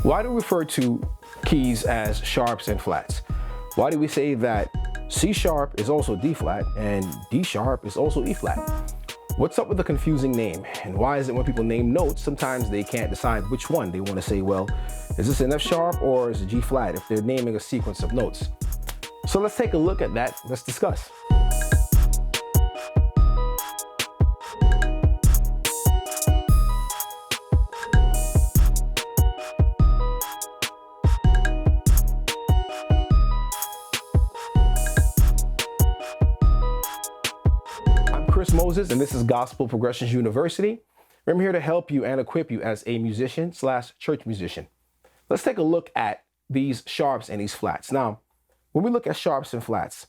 Why do we refer to keys as sharps and flats? Why do we say that C sharp is also D flat and D sharp is also E flat? What's up with the confusing name? And why is it when people name notes, sometimes they can't decide which one? They want to say, well, is this an F sharp or is it G flat if they're naming a sequence of notes? So let's take a look at that. Let's discuss. Chris Moses, and this is Gospel Progressions University. I'm here to help you and equip you as a musician / church musician. Let's take a look at these sharps and these flats. Now, when we look at sharps and flats,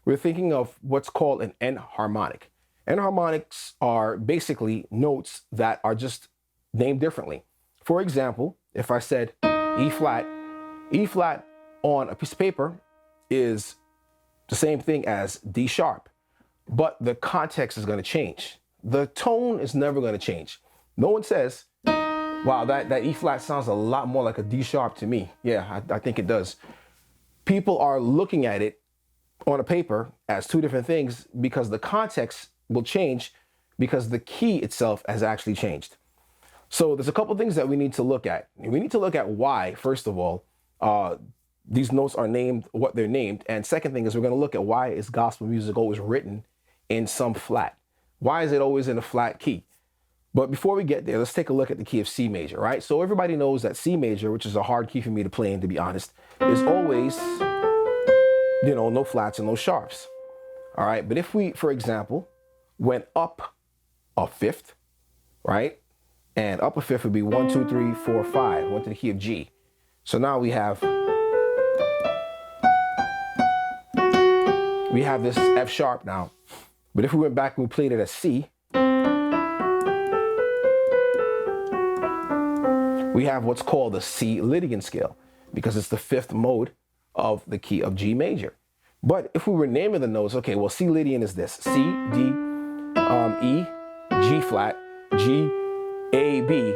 we're thinking of what's called an enharmonic. Enharmonics are basically notes that are just named differently. For example, if I said E flat on a piece of paper is the same thing as D sharp. But the context is going to change. The tone is never going to change. No one says, wow, that E flat sounds a lot more like a D sharp to me. Yeah, I think it does. People are looking at it on a paper as two different things because the context will change because the key itself has actually changed. So there's a couple things that we need to look at. We need to look at why, first of all, these notes are named what they're named. And second thing is we're going to look at why is gospel music always written in some flat? Why is it always in a flat key? But before we get there, let's take a look at the key of C major, right? So everybody knows that C major, which is a hard key for me to play in, to be honest, is always, no flats and no sharps. All right. But if we, for example, went up a fifth, right? And up a fifth would be 1, 2, 3, 4, 5, went to the key of G. So now we have this F sharp now. But if we went back and we played it as C, we have what's called the C Lydian scale because it's the fifth mode of the key of G major. But if we were naming the notes, okay, well, C Lydian is this: C, D, E, G flat, G, A, B.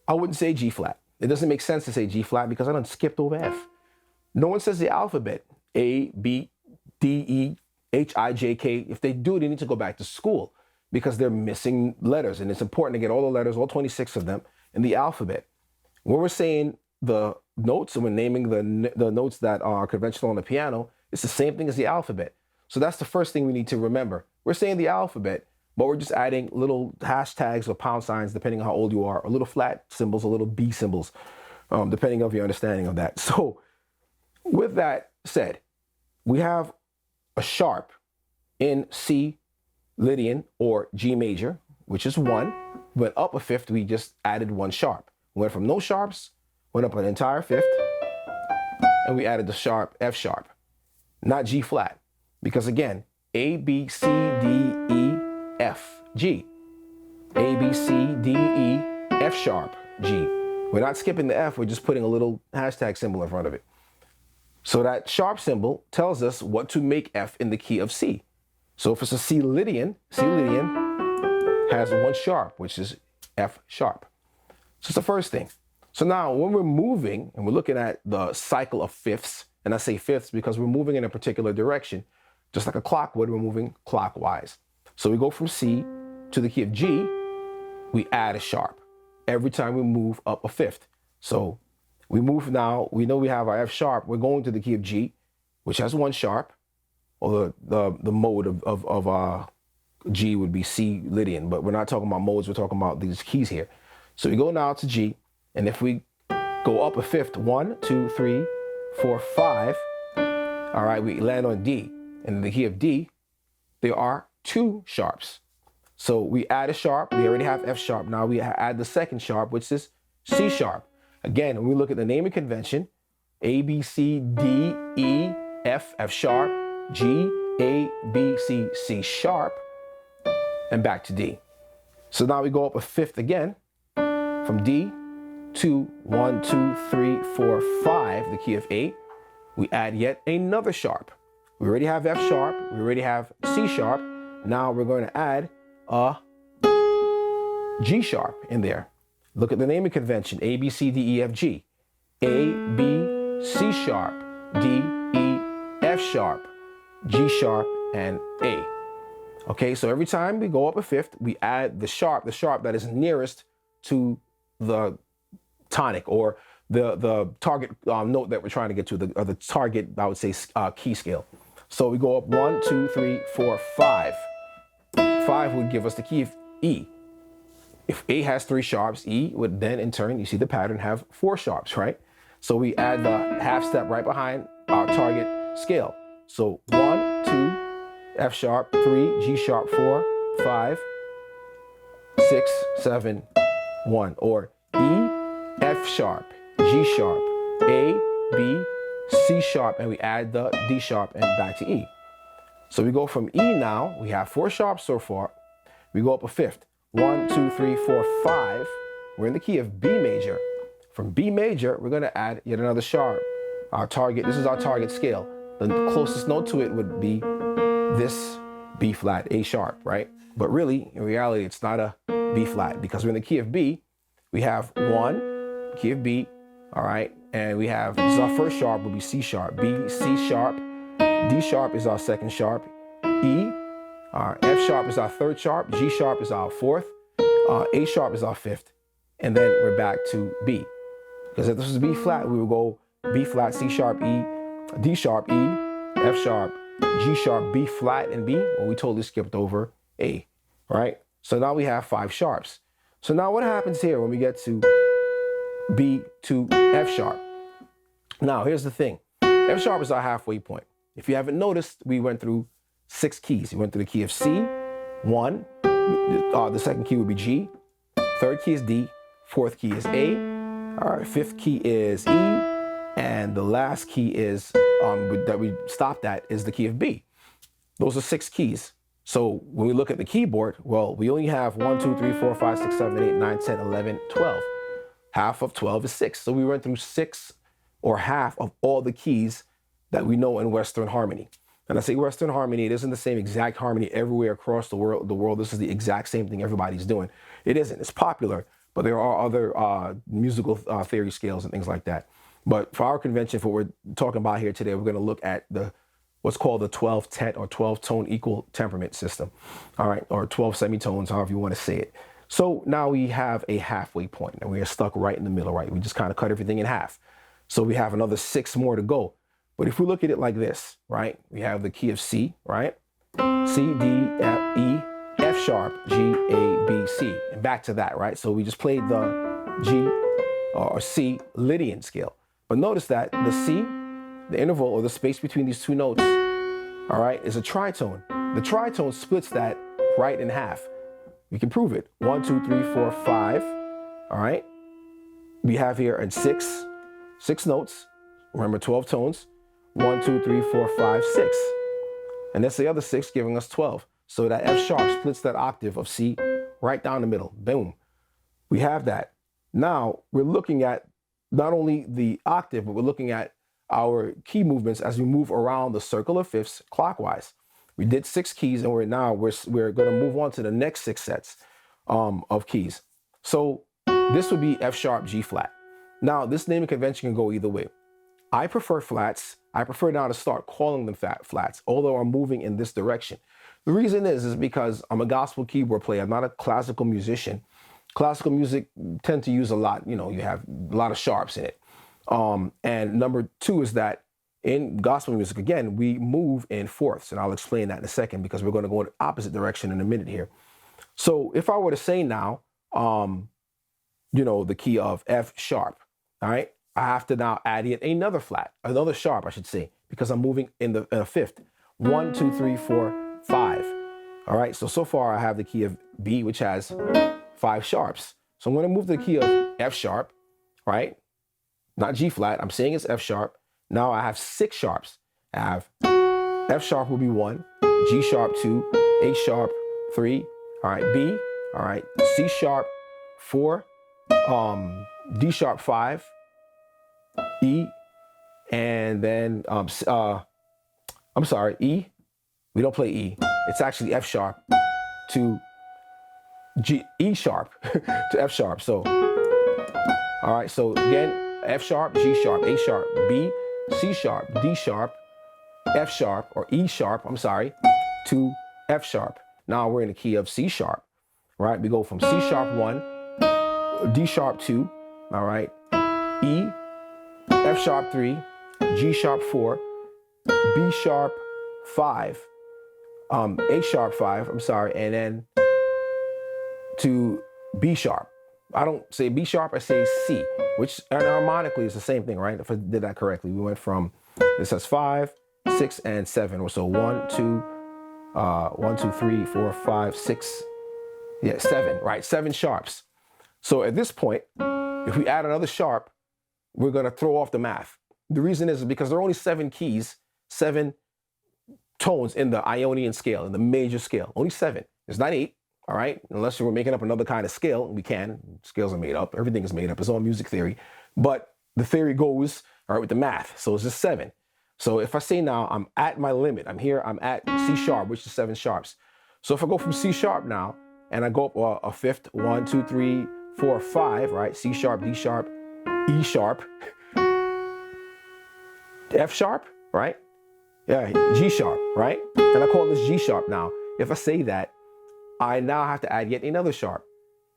I wouldn't say G flat. It doesn't make sense to say G flat because I done skipped over F. No one says the alphabet: A, B, D, E, H, I, J, K. If they do, they need to go back to school because they're missing letters. And it's important to get all the letters, all 26 of them, in the alphabet. When we're saying the notes and we're naming the notes that are conventional on the piano, it's the same thing as the alphabet. So that's the first thing we need to remember. We're saying the alphabet, but we're just adding little hashtags or pound signs, depending on how old you are, or little flat symbols, or little B symbols, depending on your understanding of that. So with that said, we have a sharp in C Lydian or G major, which is 1. Went up a fifth, we just added 1 sharp. Went from no sharps, went up an entire fifth, and we added the sharp F sharp, not G flat. Because again, A, B, C, D, E, F, G. A, B, C, D, E, F sharp, G. We're not skipping the F, we're just putting a little hashtag symbol in front of it. So that sharp symbol tells us what to make F in the key of C. So if it's a C Lydian has 1 sharp, which is F sharp. So it's the first thing. So now when we're moving and we're looking at the cycle of fifths, and I say fifths because we're moving in a particular direction, just like a clock would, we're moving clockwise. So we go from C to the key of G, we add a sharp every time we move up a fifth. So we move now, we know we have our F sharp, we're going to the key of G, which has 1 sharp, or the mode of G would be C Lydian, but we're not talking about modes, we're talking about these keys here. So we go now to G, and if we go up a fifth, 1, 2, 3, 4, 5, all right, we land on D. And in the key of D, there are 2 sharps. So we add a sharp, we already have F sharp, now we add the second sharp, which is C sharp. Again, when we look at the naming convention, A, B, C, D, E, F, F sharp, G, A, B, C, C sharp, and back to D. So now we go up a fifth again, from D to 1, 2, 3, 4, 5, the key of A. We add yet another sharp. We already have F sharp, we already have C sharp. Now we're going to add a G sharp in there. Look at the naming convention, A, B, C, D, E, F, G. A, B, C sharp, D, E, F sharp, G sharp, and A. Okay, so every time we go up a fifth, we add the sharp that is nearest to the tonic or the target note that we're trying to get to, the target, I would say, key scale. So we go up 1, 2, 3, 4, 5. 5 would give us the key of E. If A has 3 sharps, E would then in turn, you see the pattern, have 4 sharps, right? So we add the half step right behind our target scale. So 1, 2, F sharp, 3, G sharp, 4, 5, 6, 7, 1. Or E, F sharp, G sharp, A, B, C sharp, and we add the D sharp and back to E. So we go from E now, we have 4 sharps so far. We go up a fifth. 1, 2, 3, 4, 5. We're in the key of B major. From B major, we're going to add yet another sharp. Our target, this is our target scale. The closest note to it would be this B flat, A sharp, right? But really, in reality, it's not a B flat because we're in the key of B. We have 1, key of B, all right? And we have, this is our first sharp, will be C sharp, B, C sharp, D sharp is our second sharp, E, our F sharp is our third sharp, G sharp is our fourth, A sharp is our fifth, and then we're back to B. Because if this was B flat, we would go B flat, C sharp, E, D sharp, E, F sharp, G sharp, B flat, and B. Well, we totally skipped over A, right? So now we have 5 sharps. So now what happens here when we get to B to F sharp? Now, here's the thing. F sharp is our halfway point. If you haven't noticed, we went through 6 keys. We went through the key of C, 1. The second key would be G. Third key is D. Fourth key is A. All right, fifth key is E. And the last key is, that we stopped at, is the key of B. Those are 6 keys. So when we look at the keyboard, well, we only have 1, 2, 3, 4, 5, 6, 7, 8, 9, 10, 11, 12. Half of 12 is 6. So we went through 6 or half of all the keys that we know in Western harmony. And I say Western harmony, it isn't the same exact harmony everywhere across the world. This is the exact same thing everybody's doing. It isn't. It's popular, but there are other musical theory scales and things like that. But for our convention, for what we're talking about here today, we're going to look at what's called the 12-tet or 12-tone equal temperament system, all right, or 12 semitones, however you want to say it. So now we have a halfway point, and we are stuck right in the middle, right? We just kind of cut everything in half. So we have another 6 more to go. But if we look at it like this, right, we have the key of C, right? C, D, F, E, F sharp, G, A, B, C, and back to that, right? So we just played the G or C Lydian scale. But notice that the C, the interval or the space between these 2 notes, all right, is a tritone. The tritone splits that right in half. We can prove it. 1, 2, 3, 4, 5, all right? We have here in 6 notes. Remember, 12 tones. 1, 2, 3, 4, 5, 6. And that's the other 6 giving us 12. So that F sharp splits that octave of C right down the middle. Boom. We have that. Now we're looking at not only the octave, but we're looking at our key movements as we move around the circle of fifths clockwise. We did 6 keys, and we're going to move on to the next 6 sets of keys. So this would be F sharp, G flat. Now this naming convention can go either way. I prefer flats. I prefer now to start calling them flats, although I'm moving in this direction. The reason is because I'm a gospel keyboard player. I'm not a classical musician. Classical music tend to use a lot, you have a lot of sharps in it. And number 2 is that in gospel music, again, we move in fourths, and I'll explain that in a second because we're going to go in the opposite direction in a minute here. So if I were to say now, the key of F sharp, all right, I have to now add in another sharp, I should say, because I'm moving in a fifth. 1, 2, 3, 4, 5. All right, so far I have the key of B, which has 5 sharps. So I'm going to move the key of F sharp, right? Not G flat. I'm saying it's F sharp. Now I have 6 sharps. I have F sharp will be 1, G sharp 2, A sharp 3, all right, B, all right, C sharp 4, D sharp 5, E, and then E. We don't play E. It's actually F sharp to E sharp to F sharp. So, all right. So again, F sharp, G sharp, A sharp, B, C sharp, D sharp, F sharp, or E sharp, I'm sorry, to F sharp. Now we're in the key of C sharp, right? We go from C sharp 1, D sharp 2, all right, E, F sharp 3, G sharp 4, B sharp 5, A sharp 5, I'm sorry, and then to B sharp. I don't say B sharp, I say C, which harmonically is the same thing, right? If I did that correctly, we went from, it says 5, 6, and 7. So 1, 2, 3, 4, 5, 6, yeah, 7, right? 7 sharps. So at this point, if we add another sharp, we're going to throw off the math. The reason is because there are only 7 keys, 7 tones in the Ionian scale, in the major scale. Only 7. It's not 8, all right? Unless you were making up another kind of scale. We can. Scales are made up. Everything is made up. It's all music theory. But the theory goes, all right, with the math. So it's just 7. So if I say now I'm at my limit, I'm here, I'm at C sharp, which is 7 sharps. So if I go from C sharp now, and I go up a fifth, 1, 2, 3, 4, 5, right? C sharp, D sharp, E sharp, F sharp, right? Yeah, G sharp, right? And I call this G sharp now. If I say that, I now have to add yet another sharp.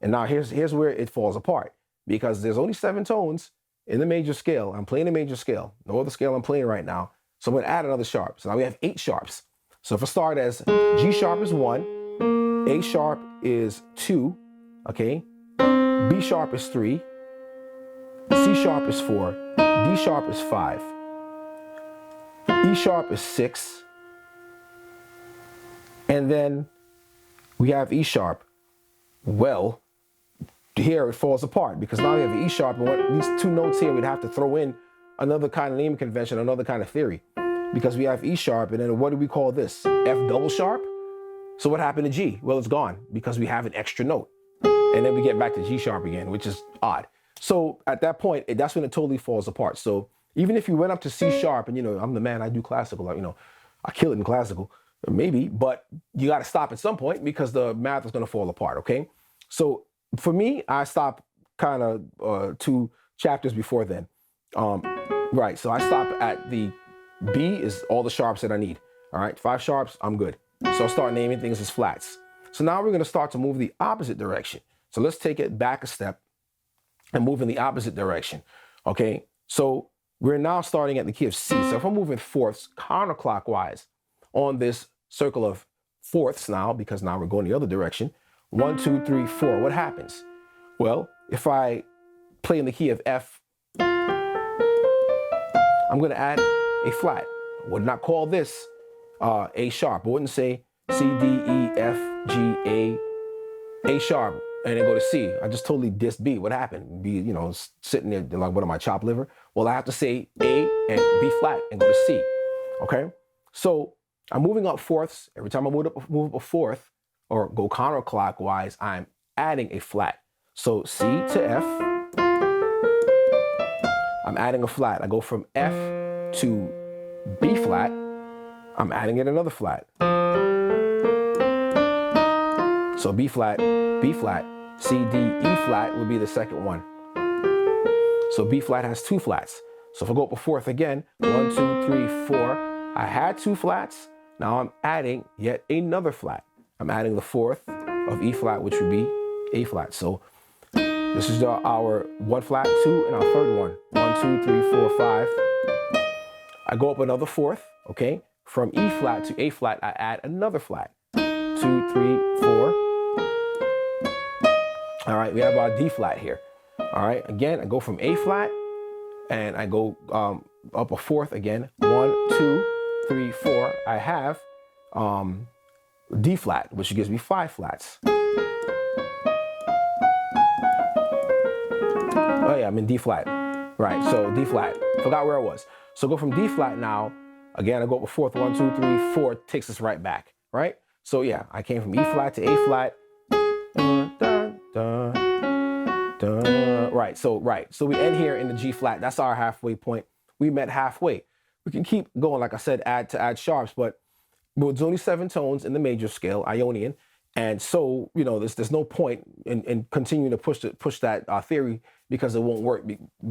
And now here's where it falls apart, because there's only 7 tones in the major scale. I'm playing a major scale, no other scale I'm playing right now. So I'm gonna add another sharp. So now we have 8 sharps. So if I start as G sharp is 1, A sharp is 2, okay? B sharp is 3, C sharp is 4, D sharp is 5, E sharp is 6, and then we have E sharp. Well, here it falls apart, because now we have the E sharp, and these 2 notes here, we'd have to throw in another kind of naming convention, another kind of theory, because we have E sharp, and then what do we call this? F double sharp? So what happened to G? Well, it's gone, because we have an extra note. And then we get back to G sharp again, which is odd. So at that point, that's when it totally falls apart. So even if you went up to C sharp, and I'm the man, I do classical, I kill it in classical, maybe, but you got to stop at some point, because the math is going to fall apart, okay? So for me, I stop kind of 2 chapters before then. Right, so I stop at the B is all the sharps that I need. All right, 5 sharps, I'm good. So I'll start naming things as flats. So now we're going to start to move the opposite direction. So let's take it back a step and move in the opposite direction. Okay, so we're now starting at the key of C. So if I'm moving fourths counterclockwise on this circle of fourths now, because now we're going the other direction, 1, 2, 3, 4, what happens? Well, if I play in the key of F, I'm going to add a flat. I would not call this A sharp. I wouldn't say C, D, E, F, G, A sharp, and then go to C. I just totally dissed B. What happened? B, sitting there like, what am I, chopped liver? Well, I have to say A and B flat and go to C. Okay? So I'm moving up fourths. Every time I move up a fourth or go counterclockwise, I'm adding a flat. So C to F, I'm adding a flat. I go from F to B flat, I'm adding in another flat. So B flat, C, D, E flat would be the second one. So B flat has 2 flats. So if I go up a fourth again, 1, 2, 3, 4, I had 2 flats. Now I'm adding yet another flat. I'm adding the fourth of E flat, which would be A flat. So this is our 1 flat, 2, and our third one. 1, 2, 3, 4, 5. I go up another fourth, okay? From E flat to A flat, I add another flat. 2, 3, 4. All right, we have our D flat here. All right, again, I go from A flat and I go up a fourth again. 1, 2, 3, 4. I have D flat, which gives me 5 flats. Oh yeah, I'm in D flat. Right, so D flat. Forgot where I was. So go from D flat now. Again, I go up a fourth. 1, 2, 3, 4. Takes us right back. Right? So yeah, I came from E flat to A flat. Right. So we end here in the G flat. That's our halfway point. We met halfway. We can keep going, like I said, add sharps, but there's only 7 tones in the major scale, Ionian. And so, there's no point in continuing to push that theory because it won't work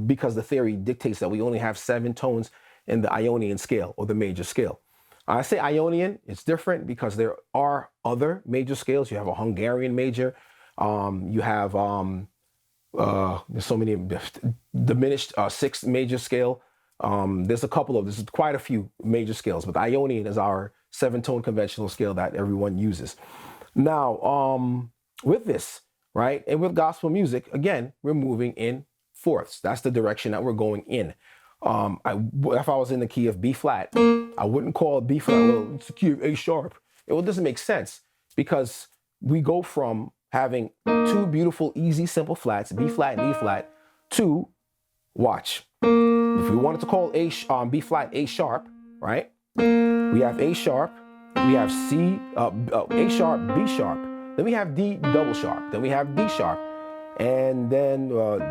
because the theory dictates that we only have 7 tones in the Ionian scale or the major scale. I say Ionian, it's different because there are other major scales. You have a Hungarian major. You have there's so many diminished 6th major scale. There's quite a few major scales, but the Ionian is our 7-tone conventional scale that everyone uses. Now, with this, right, and with gospel music, again, we're moving in fourths. That's the direction that we're going in. If I was in the key of B flat, I wouldn't call it B flat. Well, it's the key of A sharp. It doesn't make sense because we go from having 2 beautiful, easy, simple flats, B flat and E flat, to, watch, if we wanted to call B flat A sharp, right? We have A sharp, we have A sharp, B sharp, then we have D double sharp, then we have D sharp, and then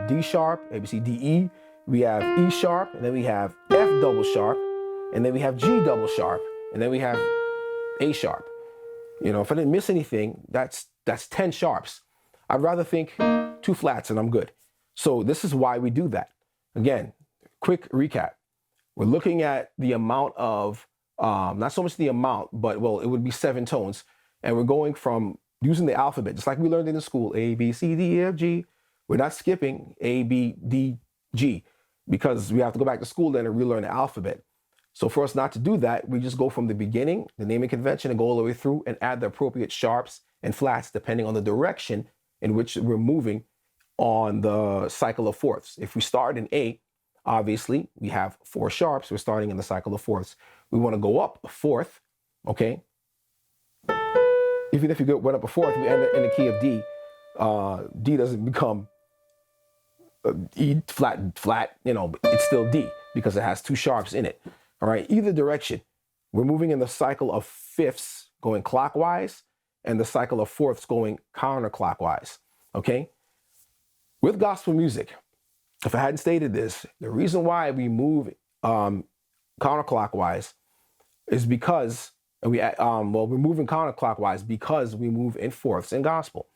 D sharp, A, B, C, D, E. We have E sharp, and then we have F double sharp, and then we have G double sharp, and then we have A sharp. You know, if I didn't miss anything, that's 10 sharps. I'd rather think 2 flats and I'm good. So this is why we do that. Again, quick recap. We're looking at the amount of, not so much the amount, but well, it would be 7 tones. And we're going from using the alphabet, just like we learned in the school, A, B, C, D, E, F, G. We're not skipping A, B, D, G, because we have to go back to school then and relearn the alphabet. So for us not to do that, we just go from the beginning, the naming convention, and go all the way through and add the appropriate sharps and flats depending on the direction in which we're moving on the cycle of fourths. If we start in A, obviously we have 4 sharps. We're starting in the cycle of fourths. We want to go up a fourth, okay? Even if you went up a fourth, we end up in the key of D. D doesn't become E flat, you know, it's still D because it has 2 sharps in it. All right, either direction, we're moving in the cycle of fifths going clockwise and the cycle of fourths going counterclockwise. Okay, with gospel music, if I hadn't stated this, the reason why we move counterclockwise is because we're moving counterclockwise because we move in fourths in gospel.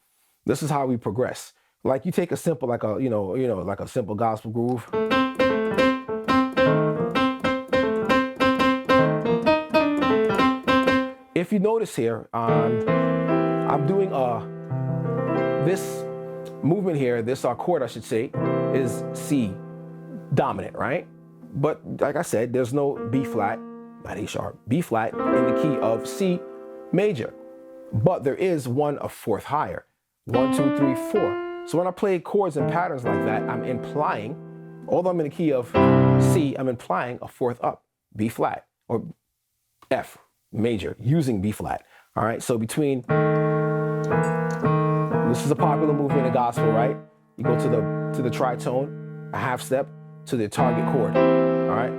This is how we progress. Like you take a simple, like a simple gospel groove. If you notice here, I'm doing this movement here, this chord I should say, is C dominant, right? But like I said, there's no B flat, not A sharp, B flat in the key of C major. But there is one a fourth higher, 1, 2, 3, 4. So when I play chords and patterns like that, I'm implying, although I'm in the key of C, I'm implying a fourth up, B flat, or F major, using B flat. All right, so between, this is a popular movement in gospel, right? You go to the tritone, a half step, to the target chord, all right?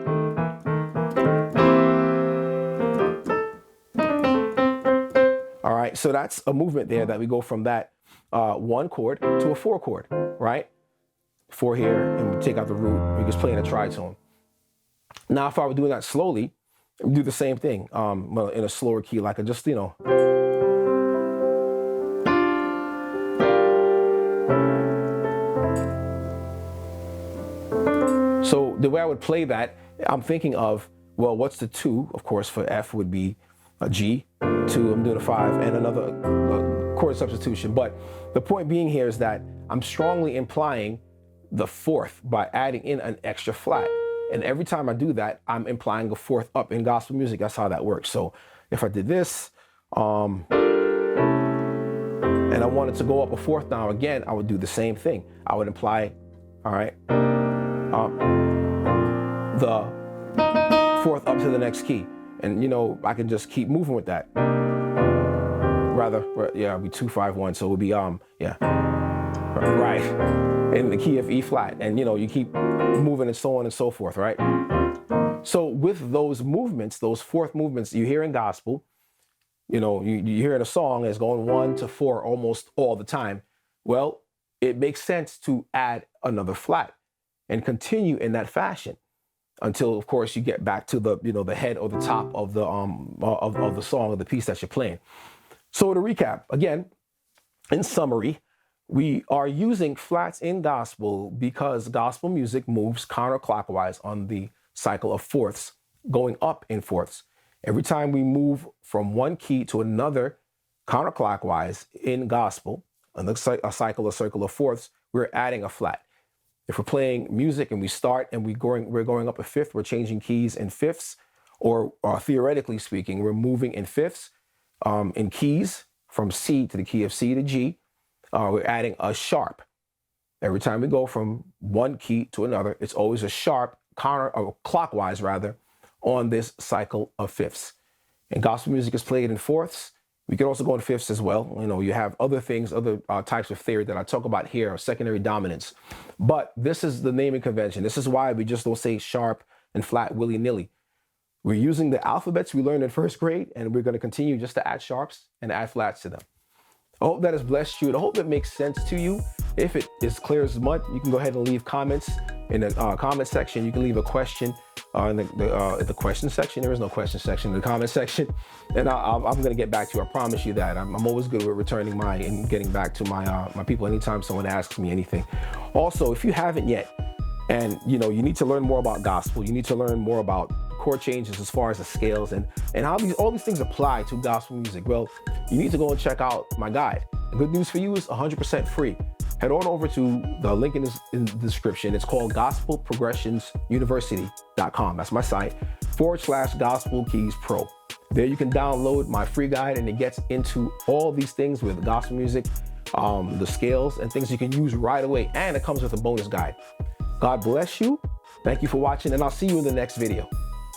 All right, so that's a movement there that we go from that 1 chord to a 4 chord, right? 4 here, and we take out the root, we just play in a tritone. Now, if I were doing that slowly, we do the same thing, in a slower key, like just, you know. So the way I would play that, I'm thinking of, well, what's the 2? Of course, for F would be a G, 2, I'm doing a 5, and another chord substitution. But the point being here is that I'm strongly implying the 4th by adding in an extra flat. And every time I do that, I'm implying a 4th up in gospel music. That's how that works. So if I did this, and I wanted to go up a 4th now again, I would do the same thing. I would imply, all right, the 4th up to the next key. And, you know, I can just keep moving with that. Rather, yeah, it'll be 2, 5, 1. So it would be, right, in the key of E flat. And, you know, you keep moving and so on and so forth, right? So with those movements, those 4th movements you hear in gospel, you know, you hear in a song that's going 1 to 4 almost all the time. Well, it makes sense to add another flat and continue in that fashion until, of course, you get back to the, you know, the head or the top of the song or the piece that you're playing. So to recap, again, in summary, We are using flats in gospel because gospel music moves counterclockwise on the cycle of fourths, going up in fourths. Every time we move from one key to another counterclockwise in gospel, on a cycle, a circle of fourths, we're adding a flat. If we're playing music and we start and we're going up a fifth, we're changing keys in fifths, or theoretically speaking, we're moving in fifths, in keys from C to the key of C to G. We're adding a sharp. Every time we go from one key to another, it's always a sharp clockwise rather on this cycle of fifths. And gospel music is played in fourths. We can also go in fifths as well. You know, you have other things, other types of theory that I talk about here, secondary dominants. But this is the naming convention. This is why we just don't say sharp and flat willy-nilly. We're using the alphabets we learned in first grade, and we're going to continue just to add sharps and add flats to them. I hope that has blessed you. I hope it makes sense to you. If it is clear as mud, you can go ahead and leave comments in the comment section. You can leave a question in the question section. There is no question section, in the comment section. And I'm going to get back to you. I promise you that. I'm always good with returning and getting back to my people anytime someone asks me anything. Also, if you haven't yet, and you need to learn more about gospel, you need to learn more about chord changes as far as the scales and how all these things apply to gospel music, well, you need to go and check out my guide. The good news for you is 100% free. Head on over to the link in the description. It's called gospelprogressionsuniversity.com. That's my site, /Gospel Keys Pro. There you can download my free guide, and it gets into all these things with gospel music, the scales and things you can use right away. And it comes with a bonus guide. God bless you. Thank you for watching, and I'll see you in the next video.